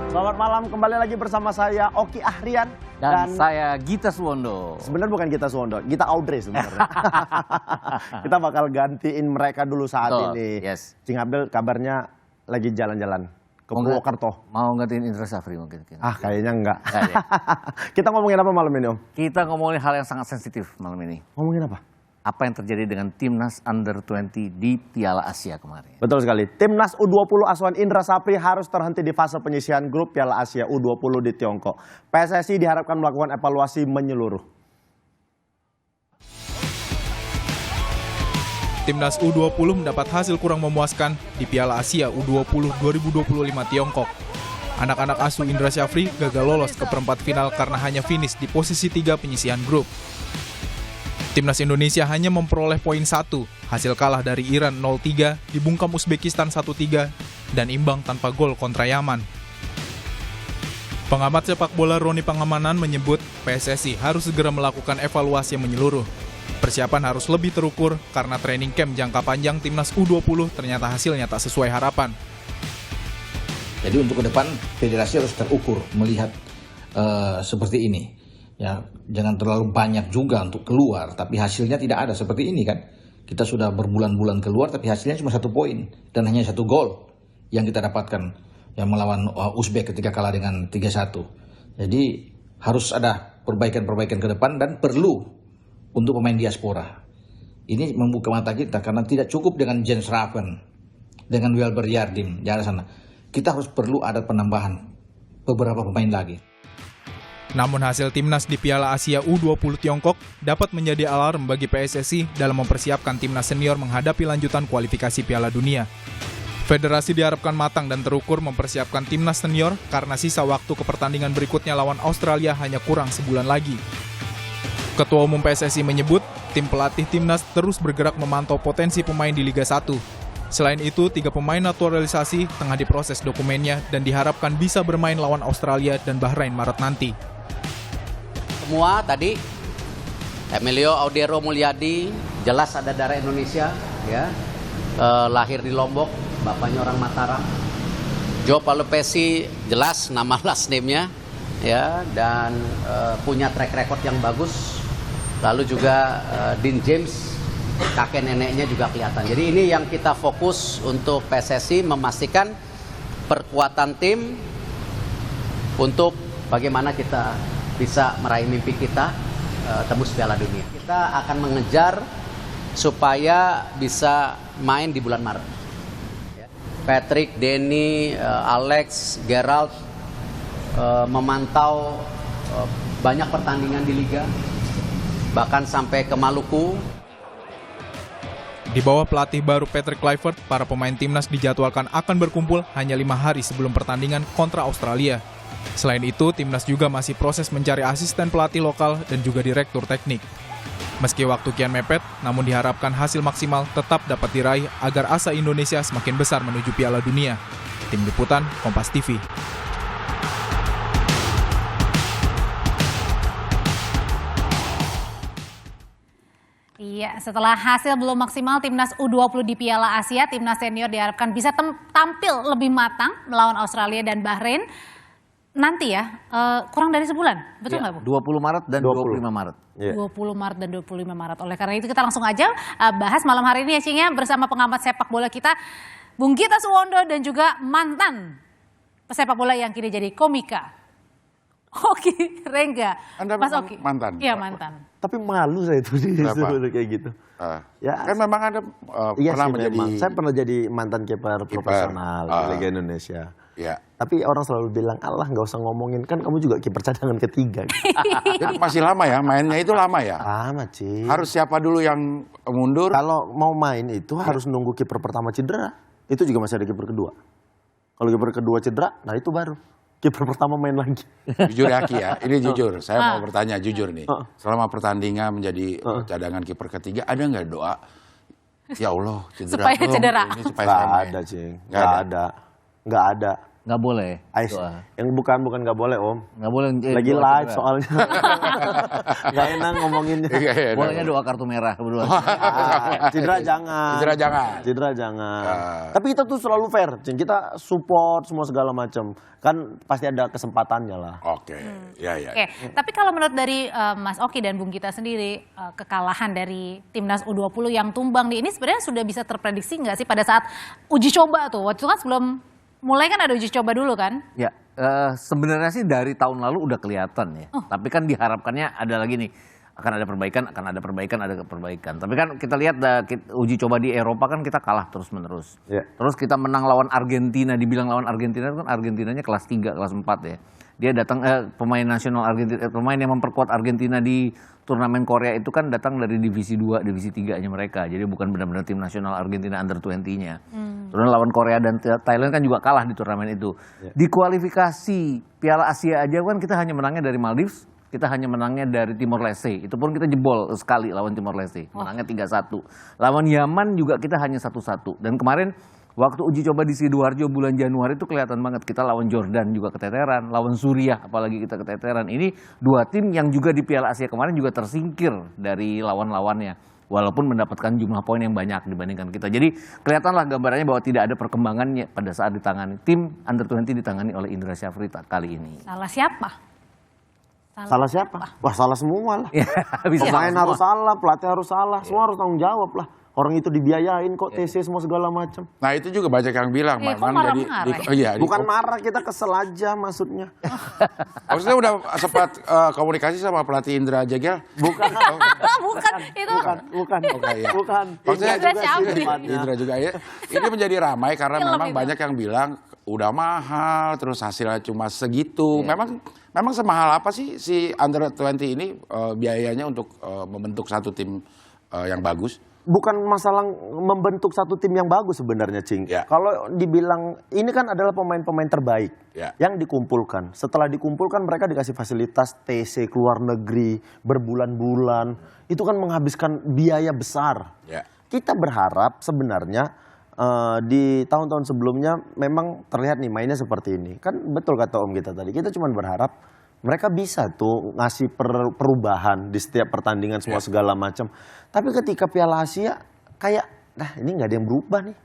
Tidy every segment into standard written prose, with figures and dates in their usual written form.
Selamat malam, kembali lagi bersama saya Oki Ahrian dan saya Gita Suwondo. Sebenarnya bukan Gita Suwondo, Gita Audrey sebenarnya. Kita bakal gantiin mereka dulu saat ini. Yes. Cing Abdel kabarnya lagi jalan-jalan ke Purwokerto. Mau gantiin Indra Safri mungkin. Kayaknya enggak. Kita ngomongin apa malam ini, Om? Kita ngomongin hal yang sangat sensitif malam ini. Ngomongin apa? Apa yang terjadi dengan Timnas Under-20 di Piala Asia kemarin. Betul sekali. Timnas U20 asuhan Indra Safri harus terhenti di fase penyisihan grup Piala Asia U20 di Tiongkok. PSSI diharapkan melakukan evaluasi menyeluruh. Timnas U20 mendapat hasil kurang memuaskan di Piala Asia U20 2025 Tiongkok. Anak-anak asuh Indra Safri gagal lolos ke perempat final karena hanya finish di posisi 3 penyisihan grup. Timnas Indonesia hanya memperoleh poin 1, hasil kalah dari Iran 0-3, dibungkam Uzbekistan 1-3, dan imbang tanpa gol kontra Yaman. Pengamat sepak bola Roni Pangamanan menyebut PSSI harus segera melakukan evaluasi yang menyeluruh. Persiapan harus lebih terukur karena training camp jangka panjang Timnas U20 ternyata hasilnya tak sesuai harapan. Jadi untuk ke depan federasi harus terukur melihat seperti ini. Ya, jangan terlalu banyak juga untuk keluar, tapi hasilnya tidak ada seperti ini kan. Kita sudah berbulan-bulan keluar, tapi hasilnya cuma 1 poin dan hanya 1 gol yang kita dapatkan yang melawan Uzbek ketika kalah dengan 3-1. Jadi harus ada perbaikan-perbaikan ke depan dan perlu untuk pemain diaspora. Ini membuka mata kita karena tidak cukup dengan Jens Raven, dengan Wilber Yardim di arah sana. Kita harus perlu ada penambahan beberapa pemain lagi. Namun hasil Timnas di Piala Asia U20 Tiongkok dapat menjadi alarm bagi PSSI dalam mempersiapkan Timnas senior menghadapi lanjutan kualifikasi Piala Dunia. Federasi diharapkan matang dan terukur mempersiapkan Timnas senior karena sisa waktu ke pertandingan berikutnya lawan Australia hanya kurang sebulan lagi. Ketua Umum PSSI menyebut, tim pelatih Timnas terus bergerak memantau potensi pemain di Liga 1. Selain itu, 3 pemain naturalisasi tengah diproses dokumennya dan diharapkan bisa bermain lawan Australia dan Bahrain Maret nanti. Semua tadi Emilio Audero Mulyadi jelas ada darah Indonesia, ya, lahir di Lombok, bapaknya orang Mataram. Joe Palupesi jelas nama last name-nya, ya, dan punya track record yang bagus. Lalu juga Dean James, kakek neneknya juga kelihatan. Jadi ini yang kita fokus untuk PSSI memastikan perkuatan tim untuk bagaimana kita bisa meraih mimpi kita tembus Piala Dunia. Kita akan mengejar supaya bisa main di bulan Maret. Patrick, Denny, Alex, Gerald memantau banyak pertandingan di Liga, bahkan sampai ke Maluku. Di bawah pelatih baru Patrick Kluivert, para pemain Timnas dijadwalkan akan berkumpul hanya 5 hari sebelum pertandingan kontra Australia. Selain itu, Timnas juga masih proses mencari asisten pelatih lokal dan juga direktur teknik. Meski waktu kian mepet, namun diharapkan hasil maksimal tetap dapat diraih agar asa Indonesia semakin besar menuju Piala Dunia. Tim Liputan, Kompas TV. Iya, setelah hasil belum maksimal Timnas U20 di Piala Asia, Timnas senior diharapkan bisa tampil lebih matang melawan Australia dan Bahrain. Nanti ya, kurang dari sebulan, betul nggak, Bu? 20 Maret dan 25 Maret. 20 Maret dan 25 Maret. Oleh karena itu kita langsung aja bahas malam hari ini ya, Cing, ya, bersama pengamat sepak bola kita, Bung Gita Suwondo, dan juga mantan pesepak bola yang kini jadi komika, Oki Rengga. Anda Mas Oki. mantan? Iya, mantan. Tapi malu saya itu disuruh kayak gitu. Ya, kan memang Anda pernah menjadi... Saya pernah jadi mantan kiper profesional di Liga Indonesia. Ya. Tapi orang selalu bilang, Allah nggak usah ngomongin, kan kamu juga kiper cadangan ketiga. Jadi masih lama ya, mainnya itu lama ya? Lama, Cing. Harus siapa dulu yang mundur? Kalau mau main itu harus nunggu kiper pertama cedera. Itu juga masih ada kiper kedua. Kalau kiper kedua cedera, nah itu baru kiper pertama main lagi. Jujur ya, Ki ya, ini jujur. Saya mau bertanya jujur nih. Selama pertandingan menjadi cadangan kiper ketiga, ada nggak doa? Ya Allah, cedera. Supaya cedera. Ini supaya Nggak saya main. ada, Cing. Nggak ada. Nggak ada. Nggak boleh. Ais, Doa. yang bukan nggak boleh Om. Nggak boleh. Lagi doa live cedera. soalnya. Nggak enak ngomonginnya. Bolehnya doa kartu merah berdua. Cedera jangan. Cedera jangan. Cedera jangan. Tapi kita tuh selalu fair, Cing. Kita support semua segala macam. Kan pasti ada kesempatannya lah. Oke, ya. Oke, tapi kalau menurut dari Mas Oki dan Bung Gita sendiri, kekalahan dari timnas U20 yang tumbang nih, ini sebenarnya sudah bisa terprediksi nggak sih pada saat uji coba tuh? Waktu itu kan sebelum mulai kan ada uji coba dulu kan? Ya, sebenarnya sih dari tahun lalu udah kelihatan ya. Tapi kan diharapkannya ada lagi nih, akan ada perbaikan. Tapi kan kita lihat uji coba di Eropa kan kita kalah terus-menerus. Ya. Terus kita menang lawan Argentina, dibilang lawan Argentina kan Argentinanya kelas 3, kelas 4 ya. Dia datang pemain nasional Argentina, pemain yang memperkuat Argentina di turnamen Korea itu kan datang dari divisi 2, divisi 3-nya mereka. Jadi bukan benar-benar tim nasional Argentina under 20-nya. Terus lawan Korea dan Thailand kan juga kalah di turnamen itu. Di kualifikasi Piala Asia aja kan kita hanya menangnya dari Maldives, kita hanya menangnya dari Timor Leste. Itu pun kita jebol sekali lawan Timor Leste. Menangnya 3-1. Lawan Yaman juga kita hanya 1-1. Dan kemarin waktu uji coba di Sidoarjo bulan Januari itu kelihatan banget kita lawan Jordan juga keteteran, lawan Suriah apalagi kita keteteran. Ini dua tim yang juga di Piala Asia kemarin juga tersingkir dari lawan-lawannya. Walaupun mendapatkan jumlah poin yang banyak dibandingkan kita. Jadi kelihatanlah gambarannya bahwa tidak ada perkembangannya pada saat ditangani. Tim Under 20 ditangani oleh Indra Syafri kali ini. Salah siapa? Salah siapa? Wah salah semua lah. Ya, bisa Pemain salah harus semua. salah, pelatih harus salah. Semua harus tanggung jawab lah. Orang itu dibiayain kok TC semua segala macam. Nah itu juga banyak yang bilang, Kok marah-marah Bukan marah, kita kesel aja maksudnya. Maksudnya udah sempat komunikasi sama pelatih Indra Jegel? Bukan. Bukan, itu. Bukan. iya. Bukan. Maksudnya Indra Syafri. Indra juga ya. Ini menjadi ramai karena Film memang itu. banyak yang bilang udah mahal, terus hasilnya cuma segitu. Memang semahal apa sih si Under 20 ini biayanya untuk membentuk satu tim yang bagus? Bukan masalah membentuk satu tim yang bagus sebenarnya, Cing. Ya. Kalau dibilang ini kan adalah pemain-pemain terbaik Ya. yang dikumpulkan. Setelah dikumpulkan mereka dikasih fasilitas TC ke luar negeri berbulan-bulan. Itu kan menghabiskan biaya besar. Ya. Kita berharap sebenarnya di tahun-tahun sebelumnya memang terlihat nih mainnya seperti ini. Kan betul kata Om kita tadi. Kita cuma berharap mereka bisa tuh ngasih perubahan di setiap pertandingan semua segala macam. Tapi ketika Piala Asia kayak, nah ini nggak ada yang berubah nih.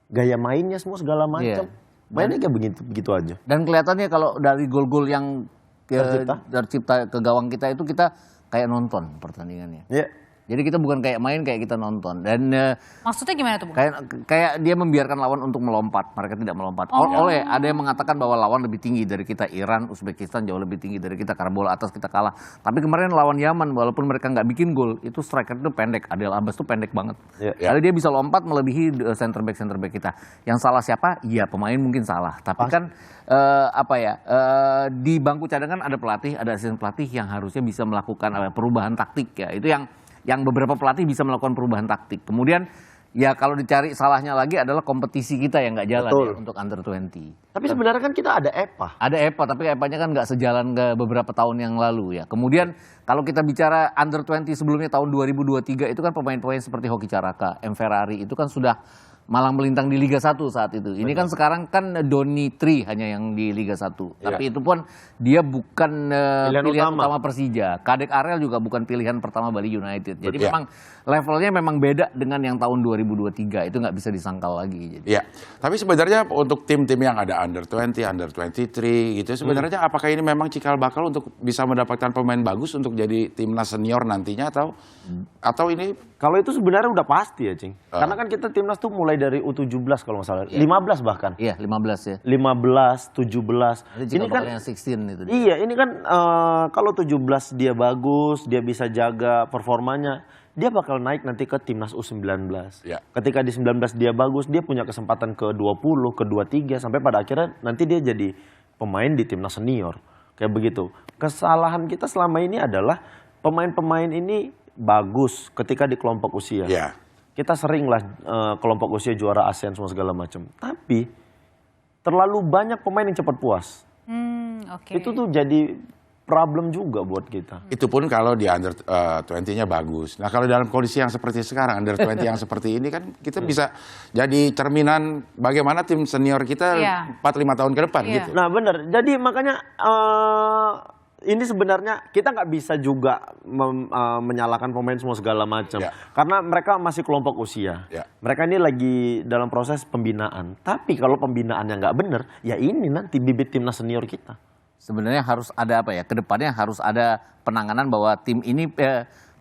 Gaya mainnya semua segala macam. Mainnya kayak begitu aja. Dan kelihatannya kalau dari gol-gol yang tercipta ke gawang kita itu kita kayak nonton pertandingannya. Iya. Jadi kita bukan kayak main, kayak kita nonton. Dan Maksudnya gimana tuh, Bung? kayak dia membiarkan lawan untuk melompat. Mereka tidak melompat. Oleh ada yang mengatakan bahwa lawan lebih tinggi dari kita. Iran, Uzbekistan jauh lebih tinggi dari kita. Karena bola atas kita kalah. Tapi kemarin lawan Yaman, walaupun mereka nggak bikin gol, itu striker itu pendek. Adel Abbas itu pendek banget. Iya. Lalu dia bisa lompat melebihi center back kita. Yang salah siapa? Iya, pemain mungkin salah. Tapi kan di bangku cadangan ada pelatih, ada asisten pelatih yang harusnya bisa melakukan perubahan taktik ya. Itu yang beberapa pelatih bisa melakukan perubahan taktik. Kemudian ya kalau dicari salahnya lagi adalah kompetisi kita yang nggak jalan ya, untuk Under 20. Tapi sebenarnya kan kita ada EPA. Ada EPA, tapi EPA-nya kan nggak sejalan ke beberapa tahun yang lalu ya. Kemudian kalau kita bicara Under 20 sebelumnya tahun 2023 itu kan pemain-pemain seperti Hoki Caraka, M. Ferrari itu kan sudah malang melintang di Liga 1 saat itu. Ini kan sekarang kan Doni Tri hanya yang di Liga 1. Tapi itu pun dia bukan pilihan utama Persija. Kadek Ariel juga bukan pilihan pertama Bali United. Jadi memang levelnya memang beda dengan yang tahun 2023. Itu nggak bisa disangkal lagi. Iya. Tapi sebenarnya untuk tim-tim yang ada Under 20, Under 23 gitu, sebenarnya apakah ini memang cikal bakal untuk bisa mendapatkan pemain bagus untuk jadi timnas senior nantinya atau ini? Kalau itu sebenarnya udah pasti ya, Cing. Karena kan kita timnas tuh mulai dari U17 kalau nggak salah. 15 bahkan. Iya, 15 ya. 15, 17. Ini kan yang 16 itu. Iya, ini kan kalau 17 dia bagus, dia bisa jaga performanya, dia bakal naik nanti ke timnas U19. Ya. Ketika di 19 dia bagus, dia punya kesempatan ke 20, ke 23 sampai pada akhirnya nanti dia jadi pemain di timnas senior. Kayak begitu. Kesalahan kita selama ini adalah pemain-pemain ini bagus ketika di kelompok usia. Ya. Kita sering lah kelompok usia juara ASEAN semua segala macam. Tapi terlalu banyak pemain yang cepat puas. Oke. Itu tuh jadi problem juga buat kita. Itu pun kalau di under 20-nya bagus. Nah kalau dalam kondisi yang seperti sekarang, under 20 yang seperti ini kan kita bisa jadi cerminan bagaimana tim senior kita 4-5 tahun ke depan gitu. Nah benar, jadi makanya ini sebenarnya kita nggak bisa juga menyalahkan pemain semua segala macam. Karena mereka masih kelompok usia. Mereka ini lagi dalam proses pembinaan. Tapi kalau pembinaannya nggak benar, ya ini nanti bibit timnas senior kita. Sebenarnya harus ada apa ya? Kedepannya harus ada penanganan bahwa tim ini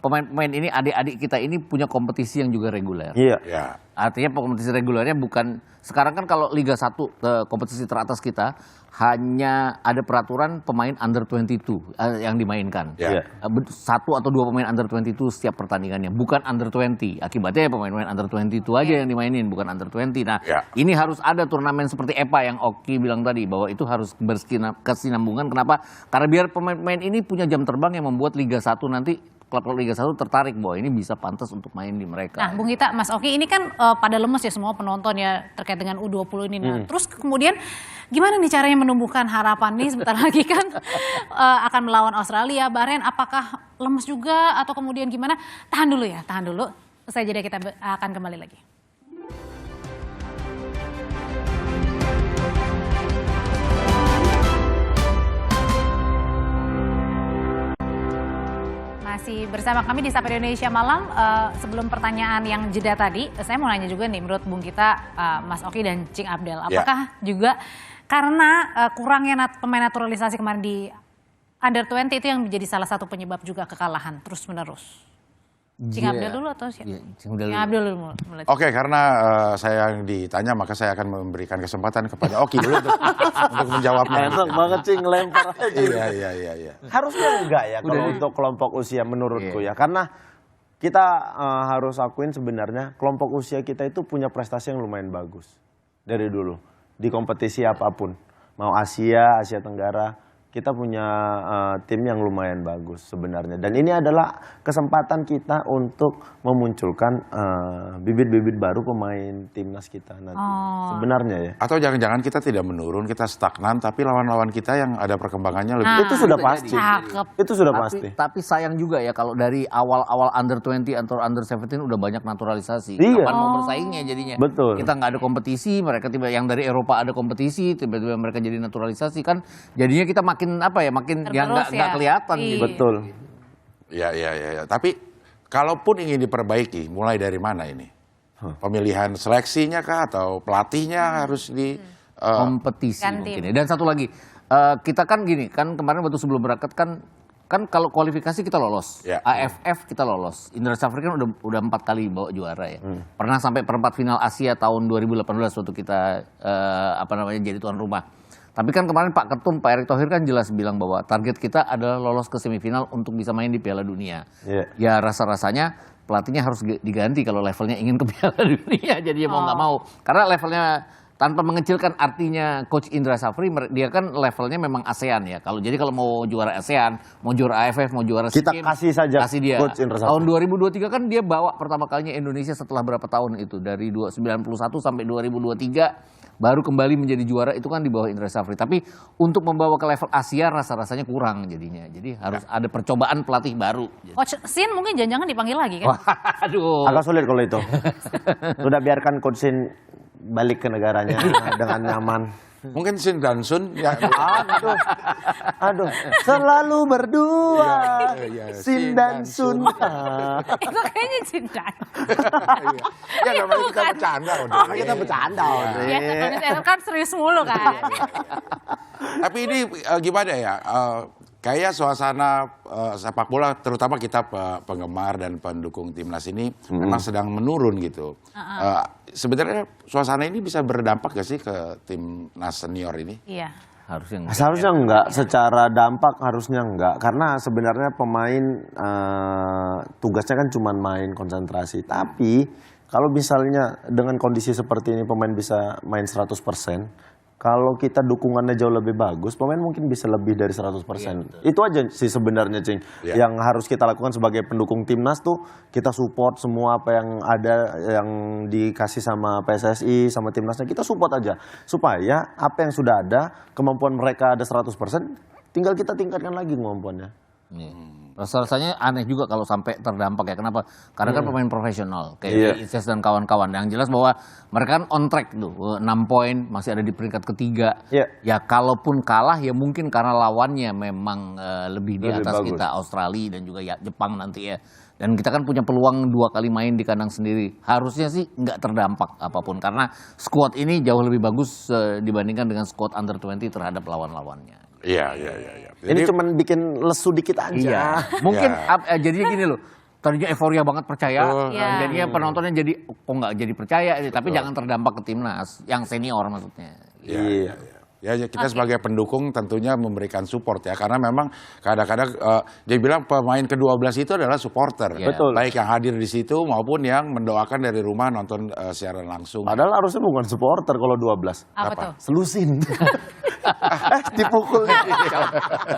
pemain-pemain ini adik-adik kita ini punya kompetisi yang juga reguler. Iya. Artinya kompetisi regulernya bukan sekarang kan kalau Liga 1 kompetisi teratas kita hanya ada peraturan pemain under 22 yang dimainkan. Satu atau dua pemain under 22 setiap pertandingannya, bukan under 20. Akibatnya ya pemain-pemain under 22 aja yang dimainin, bukan under 20. Nah, ini harus ada turnamen seperti EPA yang Oki bilang tadi bahwa itu harus berkesinambungan. Kenapa? Karena biar pemain-pemain ini punya jam terbang yang membuat Liga 1 nanti klub-klub Liga 1 tertarik bahwa ini bisa pantas untuk main di mereka. Nah, Bung Gita, Mas Oki, ini kan pada lemes ya semua penonton ya terkait dengan U20 ini. Nah, terus kemudian gimana nih caranya menumbuhkan harapan nih sebentar lagi kan akan melawan Australia, Bahrain, apakah lemes juga atau kemudian gimana? Tahan dulu ya, tahan dulu. Usai jeda kita akan kembali lagi. Masih bersama kami di Sapa Indonesia Malam. Sebelum pertanyaan yang jeda tadi, saya mau nanya juga nih menurut Bung Gita, Mas Oki dan Cing Abdel, apakah juga karena kurangnya pemain naturalisasi kemarin di under 20 itu yang menjadi salah satu penyebab juga kekalahan terus menerus? Cing Abdel dulu atau siapa? Cing Abdel dulu. Oke, karena saya yang ditanya maka saya akan memberikan kesempatan kepada Oki dulu untuk menjawabnya. Enak banget Cing, lempar aja. Iya. Harusnya enggak ya kalau untuk kelompok usia menurutku ya. Karena kita harus akuin sebenarnya kelompok usia kita itu punya prestasi yang lumayan bagus dari dulu. Di kompetisi apapun. Mau Asia Tenggara, kita punya tim yang lumayan bagus sebenarnya. Dan ini adalah kesempatan kita untuk memunculkan bibit-bibit baru pemain timnas kita nanti. Sebenarnya ya. Atau jangan-jangan kita tidak menurun, kita stagnan, tapi lawan-lawan kita yang ada perkembangannya lebih. Itu sudah pasti. Itu sudah pasti. Tapi sayang juga ya kalau dari awal-awal under 20 atau under 17 udah banyak naturalisasi. Iya. Kapan mau bersaingnya jadinya? Betul. Kita nggak ada kompetisi, mereka tiba yang dari Eropa ada kompetisi, tiba-tiba mereka jadi naturalisasi kan. Jadinya kita makin yang nggak kelihatan gitu. Betul. Ya. Tapi kalaupun ingin diperbaiki, mulai dari mana ini? Pemilihan seleksinya kah atau pelatihnya harus di kompetisi mungkin ya. Dan satu lagi, kita kan gini, kan kemarin waktu sebelum berangkat kan kalau kualifikasi kita lolos, AFF kita lolos. Indra Safri kan udah 4 kali bawa juara ya. Pernah sampai perempat final Asia tahun 2018 waktu kita jadi tuan rumah. Tapi kan kemarin Pak Ketum, Pak Erick Thohir kan jelas bilang bahwa target kita adalah lolos ke semifinal untuk bisa main di Piala Dunia. Ya rasa-rasanya pelatihnya harus diganti kalau levelnya ingin ke Piala Dunia. Jadi mau nggak mau. Karena levelnya tanpa mengecilkan artinya Coach Indra Safri, dia kan levelnya memang ASEAN ya. Jadi kalau mau juara ASEAN, mau juara AFF, mau juara SEA Kita kasih saja dia. Coach Indra Safri. Tahun 2023 kan dia bawa pertama kalinya Indonesia setelah berapa tahun itu. Dari 91 sampai 2023. Baru kembali menjadi juara itu kan di bawah Indra Safri. Tapi untuk membawa ke level Asia rasa-rasanya kurang jadinya. Jadi harus ada percobaan pelatih baru. Coach Sin mungkin jangan-jangan dipanggil lagi kan? Aduh. Agak sulit kalau itu. Sudah biarkan Coach Sin balik ke negaranya dengan nyaman. Mungkin Sin dan Sun ya. Aduh, selalu berdua. Sin dan Sun. Itu kayaknya cinta. Ya namanya kita bercanda udah. Kita bercanda. Ya, kan serius mulu kan. Tapi ini gimana ya? Kayak suasana sepak bola, terutama kita penggemar dan pendukung timnas ini memang sedang menurun gitu. Sebenarnya suasana ini bisa berdampak gak sih ke timnas senior ini? Iya. Harusnya enggak. Secara dampak harusnya enggak. Karena sebenarnya pemain tugasnya kan cuma main konsentrasi. Tapi kalau misalnya dengan kondisi seperti ini pemain bisa main 100%. Kalau kita dukungannya jauh lebih bagus, pemain mungkin bisa lebih dari 100%. Itu aja sih sebenarnya, Cing. Yang harus kita lakukan sebagai pendukung timnas tuh, kita support semua apa yang ada, yang dikasih sama PSSI, sama timnasnya, kita support aja. Supaya apa yang sudah ada, kemampuan mereka ada 100%, Tinggal kita tingkatkan lagi kemampuannya. Rasanya aneh juga kalau sampai terdampak ya. Kenapa? Karena kan pemain profesional kayak Ices dan kawan-kawan. Yang jelas bahwa mereka kan on track tuh, 6 poin, masih ada di peringkat ketiga. Iya. Ya kalaupun kalah ya mungkin karena lawannya memang lebih di Lebih atas bagus. kita, Australia dan juga ya Jepang nanti ya. Dan kita kan punya peluang 2 kali main di kandang sendiri. Harusnya sih nggak terdampak apapun karena skuad ini jauh lebih bagus dibandingkan dengan skuad under 20 terhadap lawan-lawannya. Iya. Ini cuman bikin lesu dikit aja. Iya. Mungkin jadinya gini loh. Tadinya euforia banget percaya, Iya. jadinya penontonnya jadi kok nggak jadi percaya, tapi jangan terdampak ke timnas yang senior maksudnya. Iya. Ya kita sebagai pendukung tentunya memberikan support ya karena memang kadang-kadang dia bilang pemain ke-12 itu adalah supporter. Iya. Betul. Baik yang hadir di situ maupun yang mendoakan dari rumah nonton siaran langsung. Padahal harusnya bukan supporter kalau 12. Apa tuh? Selusin. Dipukul.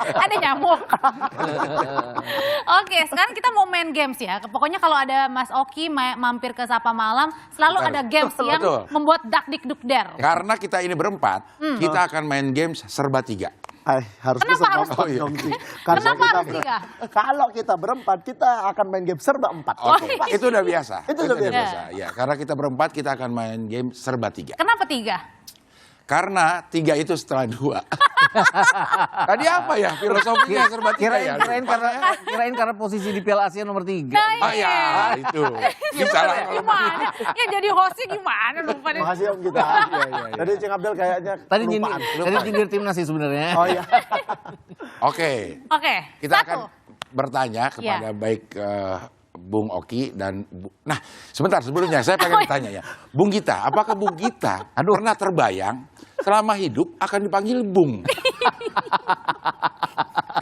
Ada nyamuk. Oke, sekarang kita mau main games ya. Pokoknya kalau ada Mas Oki mampir ke Sapa Malam, selalu Betul. ada games yang Betul. membuat dak dik duk der. Karena kita ini berempat, kita akan main games serba 3. Harusnya Kenapa harus- serba 4 dong, Ci. Karena Kenapa kita harus 3? Kalau kita berempat, kita akan main game serba 4. Oke, itu udah biasa. Itu udah biasa. Ya, karena kita berempat kita akan main game serba 3. Kenapa 3? Karena 3 itu setelah 2. Tadi apa ya filosofinya serba 3 ya? Kirain karena posisi di Piala Asia nomor 3. Ah ya, itu. Bisa lah. Gimana? Ya jadi hostnya gimana lupa deh. Makasih Om kita. Tadi Cing Abdel kayaknya Tadi kelupaan. nyindir timnas sih sebenarnya. Oh iya. Oke. Oke, Kita satu. akan bertanya kepada baik Bung Oki dan nah sebentar sebelumnya saya pengen bertanya ya Bung Gita, apakah Bung Gita pernah terbayang selama hidup akan dipanggil Bung?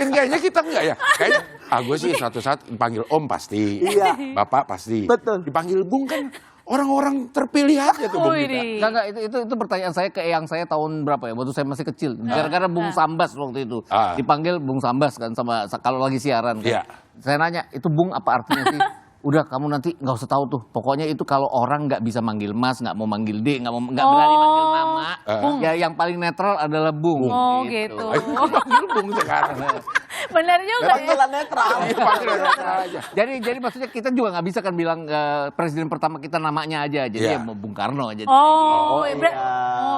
Kan kayaknya kita enggak ya, kayaknya gue sih suatu saat dipanggil Om pasti, Iya. Bapak pasti, Betul. dipanggil Bung kan orang-orang terpilih aja tuh Bung Gita. Wih. Enggak, itu pertanyaan saya ke eyang saya tahun berapa ya, waktu saya masih kecil. Gara-gara Bung Sambas waktu itu. Dipanggil Bung Sambas kan sama kalau lagi siaran kan. Iya. Saya nanya, itu Bung apa artinya sih? Udah kamu nanti nggak usah tahu tuh. Pokoknya itu kalau orang nggak bisa manggil Mas, nggak mau manggil D, nggak berani manggil nama, ya yang paling netral adalah Bung. Oh gitu. Panggil Bung sekarang. Benar juga ya. Panggilan netral. Panggil netral aja. Jadi maksudnya kita juga nggak bisa kan bilang presiden pertama kita namanya aja. Jadi Iya. ya mau Bung Karno aja.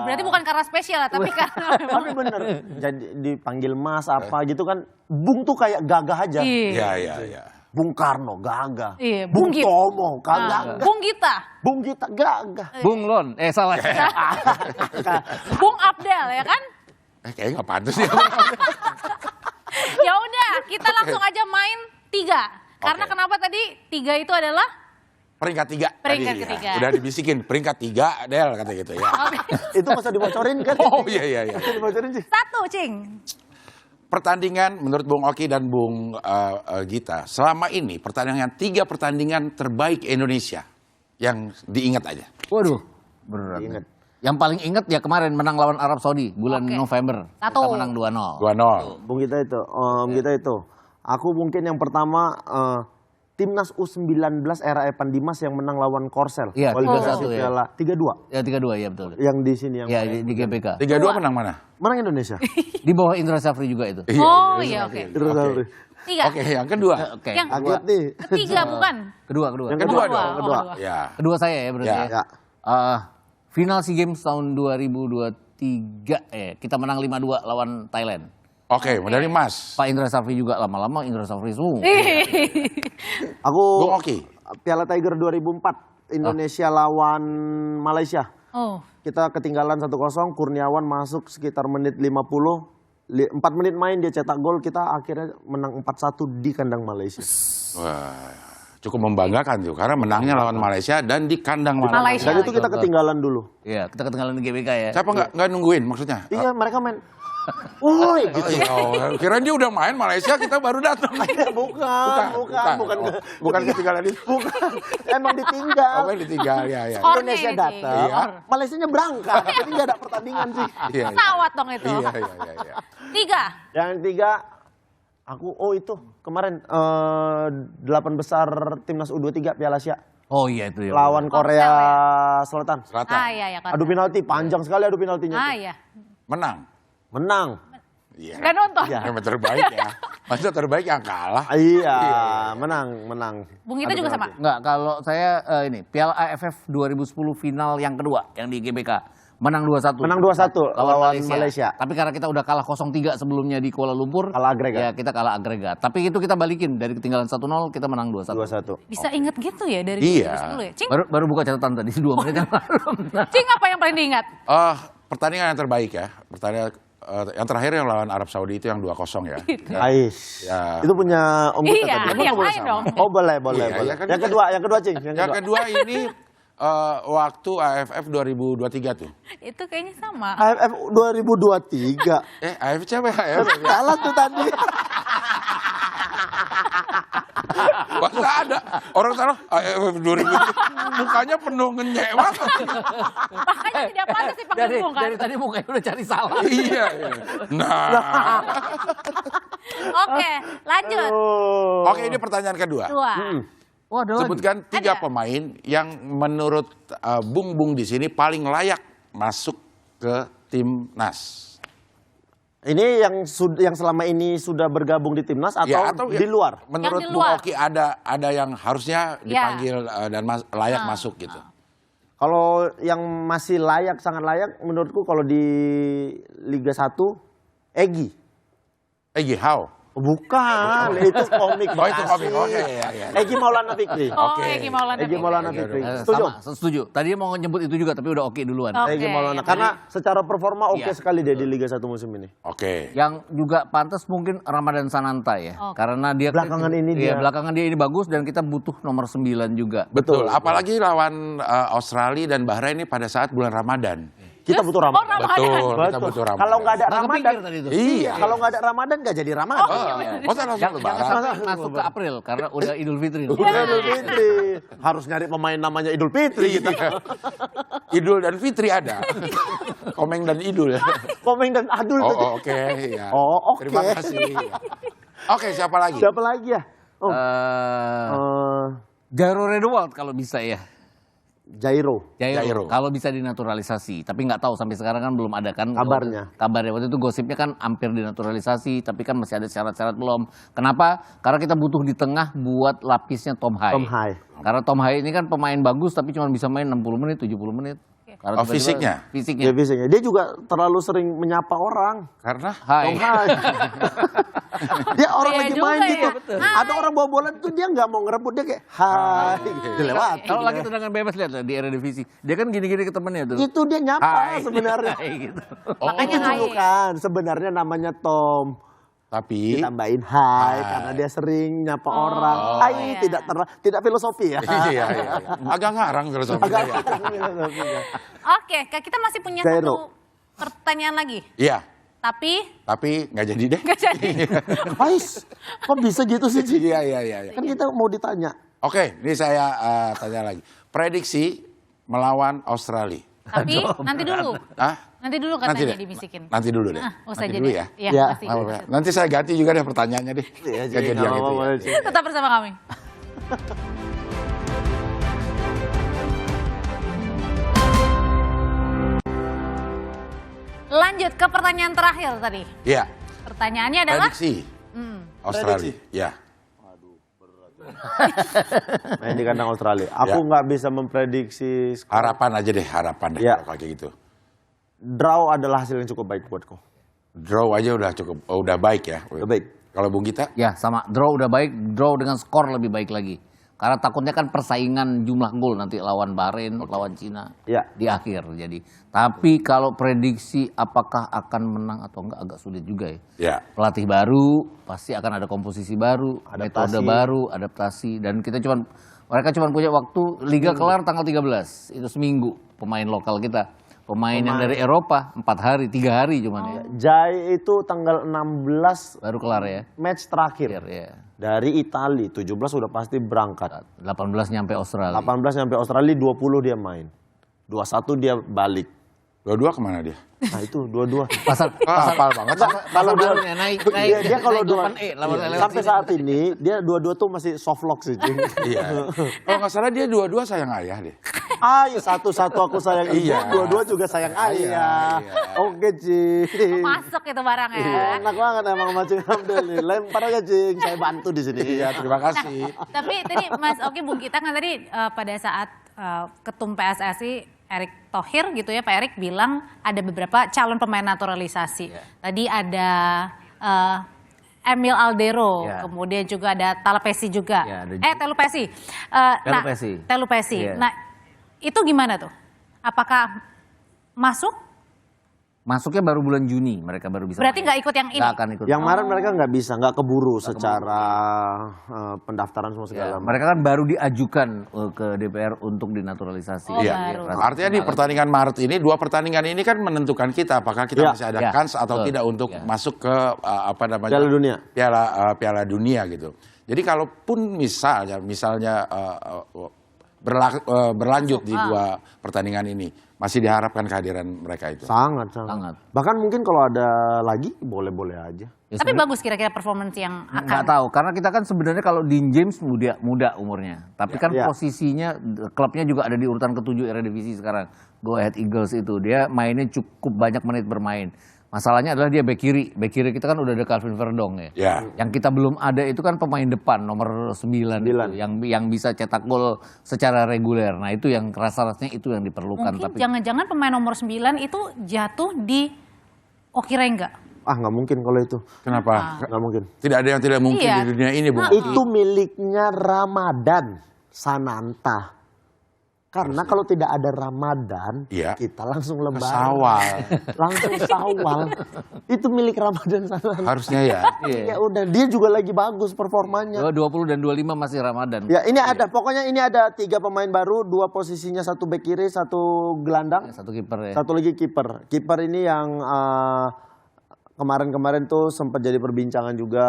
Berarti bukan karena spesial lah, tapi karena memang. Tapi bener. Jadi dipanggil Mas apa gitu kan. Bung tuh kayak gagah aja. Iya. Iya. Bung Karno gagah. Iya, Bung Bung Gita. Tomo gagah. Bung Gita. Bung Gita gagah. Bung Lon, salah. Bung Abdel ya kan? Kayaknya nggak pantas ya. Ya udah, kita langsung aja main 3. Karena Oke. kenapa tadi 3 itu adalah Peringkat 3. Peringkat tadi, ketiga. Ya. Udah dibisikin peringkat 3 Del kata gitu ya. Itu nggak usah dibocorin kan? Oh iya. Nggak usah dibocorin sih. 1, Cing. Pertandingan menurut Bung Oki dan Bung Gita selama ini pertandingan 3 pertandingan terbaik Indonesia yang diingat aja. Waduh, berat. Ingat. Yang paling inget ya kemarin menang lawan Arab Saudi bulan Oke. November. 1. Kita menang 2-0. 2-0. Bung Gita itu, Gita itu. Aku mungkin yang pertama Timnas U19 era Evan Dimas yang menang lawan Korsel. Iya, Kualifikasi 3-1 ya. Piala 3-2. Ya 3-2 ya betul. Yang di sini yang Ya di GBK. 3-2 menang mana? menang Indonesia. Di bawah Indra Safri juga itu. Oh iya, oke. Terus Oke. 3. Oke, yang kedua. Oke. Yang Agak nih. ketiga bukan? Kedua. Yang Kedua kedua, dong. kedua. Ya. Kedua saya ya berarti Ya. ya. Final SEA Games tahun 2023 kita menang 5-2 lawan Thailand. Oke, medali emas. Pak Indra Safri juga lama-lama Indra Safri semua. Aku Bung Oki. Piala Tiger 2004 Indonesia lawan Malaysia. Oh. Kita ketinggalan 1-0, Kurniawan masuk sekitar menit 50. 4 menit main dia cetak gol, kita akhirnya menang 4-1 di kandang Malaysia. Wah, cukup membanggakan tuh karena menangnya lawan Malaysia dan di kandang Malaysia. Dan itu kita ketinggalan dulu. Iya, kita ketinggalan di GBK ya. Siapa nggak nungguin maksudnya? Iya, mereka main. Woi, gitu. Kirain dia udah main Malaysia, kita baru datang. Bukan ketinggalan itu. Bukan. Emang ditinggal. Oke, ditinggal ya. Skor. Indonesia ini, datang, Iya. Malaysianya berangkat. Jadi nggak ada pertandingan sih. Iya. Pesawat dong itu. Iya. 3. Yang ketiga, itu kemarin 8 besar timnas U23 Piala Asia Oh iya itu ya. lawan Korea Selatan. Selatan. Iya ya kan. Adu penalti panjang sekali adu penaltinya. Iya. Menang. Menang. Iya. Nggak nonton. Yang terbaik ya. Masa terbaik yang kalah. Iya, menang. Bung Gita juga sama. Enggak, kalau saya ini Piala AFF 2010 final yang kedua yang di GBK. Menang 2-1. Menang 2-1 lawan Malaysia. Tapi karena kita udah kalah 0-3 sebelumnya di Kuala Lumpur. Kalah agregat. Ya kita kalah agregat. Tapi itu kita balikin dari ketinggalan 1-0 kita menang 2-1. 2-1. Bisa inget gitu ya dari Iya. 2010 ya? Cing, Baru buka catatan tadi 2 menit yang lalu. Cing apa yang paling diingat? Pertandingan yang terbaik ya. Pertandingan yang terakhir yang lawan Arab Saudi itu yang 2-0 ya. Ais. Ya. Itu punya Om Gita Iya, tadi. yang boleh lain sama? dong. Oh boleh. Iya, kan Yang kedua Cing. Yang kedua ini waktu AFF 2023 tuh. Itu kayaknya sama. AFF 2023. AFF siapa ya? AFF ya? Salah tuh tadi. Masa ada orang salah AFF 2023 mukanya penuh ngenyek banget. Makanya tidak pantas dipanggil Bung kan. Dari tadi mukanya udah cari salah. Iya. Nah. Oke, lanjut. Oke, ini pertanyaan kedua. Dua. Oh, ada lagi. Sebutkan 3 Ada. pemain yang menurut Bung di sini paling layak masuk ke timnas. Ini yang selama ini sudah bergabung di timnas atau di luar? Menurut Yang di Bung luar. Oki ada yang harusnya dipanggil dan layak masuk gitu. Kalau yang masih layak, sangat layak menurutku kalau di Liga 1, Egy. How? Bukan, itu komik. Oh, itu komik. Bekasi. Oke, iya. Egy Maulana Fikri. Oh, Oke. Egy Maulana Egy Fikri. Maulana Oke, Fikri. oke. Setuju? Sama, setuju. Tadi mau nyebut itu juga tapi udah oke duluan. Oke. Egy Maulana. Karena secara performa oke Iya. sekali dia di Liga 1 musim ini. Oke. Yang juga pantas mungkin Ramadan Sananta ya. Oke. Karena dia Belakangan ini iya, dia- belakangan dia ini bagus dan kita butuh nomor 9 juga. Betul. Apalagi lawan Australia dan Bahrain ini pada saat bulan Ramadan. Kita butuh Oh, Ramadan. Ramadan. Kita butuh Ramadan. Kalau nggak ada Nggak Ramadan, kepikir tadi itu. Iya. kalau nggak ada Ramadan nggak jadi Ramadan. Masa langsung Jangan lebaran? sampai masuk ke April karena udah Idul Fitri. Udah Idul Fitri. Harus nyari pemain namanya Idul Fitri gitu. Iya. Idul dan Fitri ada. Komeng dan Idul. Komeng dan Adul. tuh. Oke. Ya. Oh, oke. Terima kasih. Oke, siapa lagi? Siapa lagi ya? Oh, Jairo Redewald kalau bisa ya. Jairo. Jairo. Kalau bisa dinaturalisasi, tapi nggak tahu sampai sekarang kan belum ada kan Kabarnya. Kabarnya waktu itu gosipnya kan hampir dinaturalisasi, tapi kan masih ada syarat-syarat belum. Kenapa? Karena kita butuh di tengah buat lapisnya Tom Hai. Tom Hai. Karena Tom Hai ini kan pemain bagus tapi cuma bisa main 60 menit, 70 menit. Karena Oh, tiba-tiba- fisiknya? Fisiknya. Ya biasanya. Dia juga terlalu sering menyapa orang. Karena Hai. Tom Hai. Dia orang Iya lagi juga main ya. gitu. Betul. Ada orang bawa bola tuh dia nggak mau ngerebut, dia kayak hai. Dia lewat. Kalau lagi tendangan bebas lihat lah di Eredivisie. Dia kan gini-gini ke temennya tuh. Itu dia nyapa Hai. sebenarnya. Hai, gitu. Makanya Itu Hai. bukan. Sebenarnya namanya Tom. tapi Ditambahin hai karena dia sering nyapa orang. Hai iya. tidak filosofi ya. iya. Agak ngarang filosofinya. Agak ya. filosofi ya. Oke, kita masih punya Jairo. satu pertanyaan lagi. Iya, Tapi nggak jadi deh. nggak jadi. Ais, kok bisa gitu sih? Ci? Iya. Kan kita mau ditanya. Oke, ini saya tanya lagi. Prediksi melawan Australia. Tapi nanti dulu. Ah? Nanti dulu Nanti katanya deh. dibisikin. Nanti dulu deh. Usah Nanti jadi. dulu ya. Iya, Ya. pasti. Apa ya? Nanti saya ganti juga deh pertanyaannya deh. Iya, Nggak jadi nggak yang itu apa-apa, ya. Ci. Tetap bersama kami. Lanjut ke pertanyaan terakhir tadi. Iya, Pertanyaannya adalah prediksi Australia. Ya. Main di kandang Australia. Aku nggak bisa memprediksi skor. Harapan aja deh, harapan deh Ya. kalau kayak gitu. Draw adalah hasil yang cukup baik buatku. Draw aja udah cukup, udah baik ya. Udah baik. Kalau Bung Gita? Ya sama, draw udah baik, draw dengan skor lebih baik lagi. Karena takutnya kan persaingan jumlah gol nanti lawan Bahrain, lawan Cina Ya. di akhir. Jadi, tapi kalau prediksi apakah akan menang atau enggak agak sulit juga ya. Ya. Pelatih baru, pasti akan ada komposisi baru, Adaptasi. metode baru, adaptasi. Dan mereka cuma punya waktu Liga kelar tanggal 13, itu seminggu pemain lokal kita. Pemain yang dari Eropa 4 hari, 3 hari cuman ya. Jai itu tanggal 16 Baru kelar ya. match terakhir. Ya. Dari Italia, 17 udah pasti berangkat. 18 nyampe Australia. 18 sampai Australia, 20 dia main. 21 dia balik. Dua-dua kemana dia? Nah itu dua-dua. Pasal Hafal banget. Kalau barunya naik dia kalau naik dua, 8E, lawan iya, LFC. sampai saat ini dia dua-dua tuh masih soft lock sih, Cing. Iya. Kalau nggak salah dia dua-dua sayang ayah deh. Satu-satu aku sayang ibu, Iya. dua-dua juga sayang ayah. Iya. Oke, Cing. Masuk itu barang ya. Iya, enak banget emang sama Cing Abdel nih. Lempar aja, Cing. Saya bantu di sini. Iya, terima kasih. Tapi tadi Mas Oki, Bung Kita kan tadi pada saat Ketum PSSI Erick Thohir gitu ya, Pak Erick bilang ada beberapa calon pemain naturalisasi. Tadi ada Emil Aldero, Ya. kemudian juga ada Talapesi juga. Ya, ada Telupesi. Telupesi. Telupesi. Iya. Nah, itu gimana tuh? Apakah masuk? Masuknya baru bulan Juni mereka baru bisa. Berarti main. nggak ikut yang ini? Nggak akan ikut. Yang kemarin mereka nggak bisa, nggak keburu secara pendaftaran semua segala Ya, macam. mereka kan baru diajukan ke DPR untuk dinaturalisasi. Oh, Iya. baru. Artinya di pertandingan Maret ini, dua pertandingan ini kan menentukan kita apakah kita Iya. masih ada Iya. kans atau Betul. tidak untuk Iya. masuk ke Piala Dunia. Piala Dunia gitu. Jadi kalaupun misalnya berlanjut di dua pertandingan ini, masih diharapkan kehadiran mereka itu. Sangat. Sangat. Bahkan mungkin kalau ada lagi, boleh-boleh aja. Ya, Tapi sebenarnya bagus kira-kira performance yang nggak akan. tahu karena kita kan sebenarnya kalau Dean James muda umurnya, tapi kan Ya. posisinya klubnya juga ada di urutan ke-7 Eredivisie sekarang. Go Ahead Eagles itu dia mainnya cukup banyak menit bermain. Masalahnya adalah dia bek kiri. Bek kiri kita kan udah ada Calvin Verdong ya. Ya. Yang kita belum ada itu kan pemain depan nomor 9 itu, yang bisa cetak gol secara reguler. Nah, itu yang rasa-rasanya itu yang diperlukan. Mungkin Tapi jangan-jangan pemain nomor 9 itu jatuh di Oki Rengga. Nggak mungkin kalau itu. Kenapa? Nggak mungkin. Tidak ada yang tidak mungkin Iya. di dunia ini, Bu. Itu miliknya Ramadan Sananta. Karena kalau tidak ada Ramadan, Iya. kita langsung lebaran. Sawal. Langsung Sawal. Itu milik Ramadan Sananta. Harusnya ya. Ya udah, dia juga lagi bagus performanya. 20 dan 25 masih Ramadan. Ya ini ada, pokoknya ini ada 3 pemain baru, 2 posisinya, 1 bek kiri, 1 gelandang, Satu kiper ya. 1 lagi kiper. Kiper ini yang kemarin-kemarin tuh sempat jadi perbincangan juga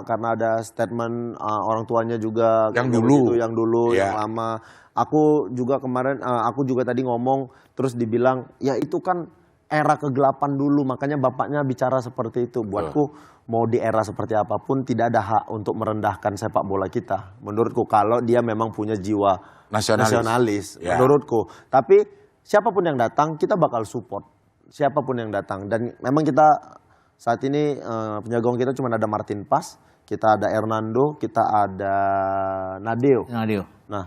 karena ada statement orang tuanya juga Yang kayak dulu. begitu, yang dulu, Iya. yang lama. Aku juga kemarin, aku juga tadi ngomong terus dibilang ya itu kan era kegelapan dulu, makanya bapaknya bicara seperti itu. Buatku mau di era seperti apapun tidak ada hak untuk merendahkan sepak bola kita. Menurutku kalau dia memang punya jiwa nasionalis, Ya. menurutku. Tapi siapapun yang datang kita bakal support. Siapapun yang datang, dan memang kita saat ini penjaga gawang kita cuma ada Martin Pas, kita ada Hernando, kita ada Nadeo. Nah,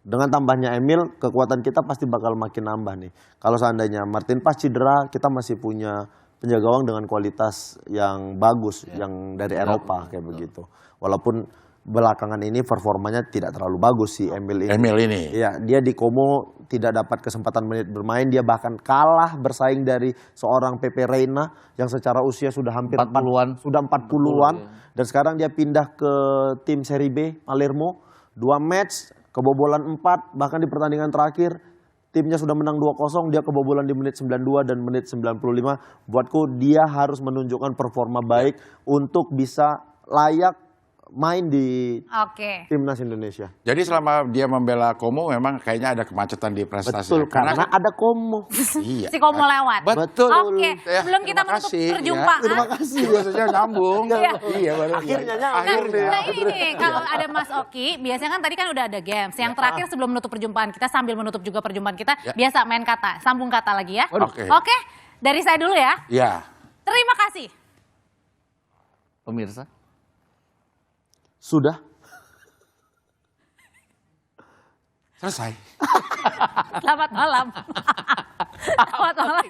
dengan tambahnya Emil, kekuatan kita pasti bakal makin nambah nih. Kalau seandainya Martin Pas cedera, kita masih punya penjaga gawang dengan kualitas yang bagus, yang dari Eropa kayak begitu. Walaupun belakangan ini performanya tidak terlalu bagus si Emil ini. Emil ini. Iya, dia di Como tidak dapat kesempatan menit bermain, dia bahkan kalah bersaing dari seorang Pepe Reina yang secara usia sudah hampir 40-an. sudah 40-an dan sekarang dia pindah ke tim Serie B Palermo, 2 match kebobolan 4, bahkan di pertandingan terakhir timnya sudah menang 2-0, dia kebobolan di menit 92 dan menit 95. Buatku dia harus menunjukkan performa baik untuk bisa layak main di Oke. timnas Indonesia. Jadi selama dia membela Como memang kayaknya ada kemacetan di prestasi. Betul, karena ada Como. Iya. Si Como lewat. Betul. Oke, Ya, sebelum kita terima menutup kasih, ya. perjumpaan. Terima kasih. Biasanya nyambung. Iya. Iya, baru. Akhirnya iya. nyambung. Akhirnya. Nah ini nih, kalau ada Mas Oki, biasanya kan tadi kan udah ada games. Yang terakhir sebelum menutup perjumpaan kita, sambil menutup juga perjumpaan kita, biasa main kata, sambung kata lagi ya. Oke. Oke, dari saya dulu ya. Iya. Terima kasih. Pemirsa. Sudah. Selesai. Selamat malam. Selamat malam.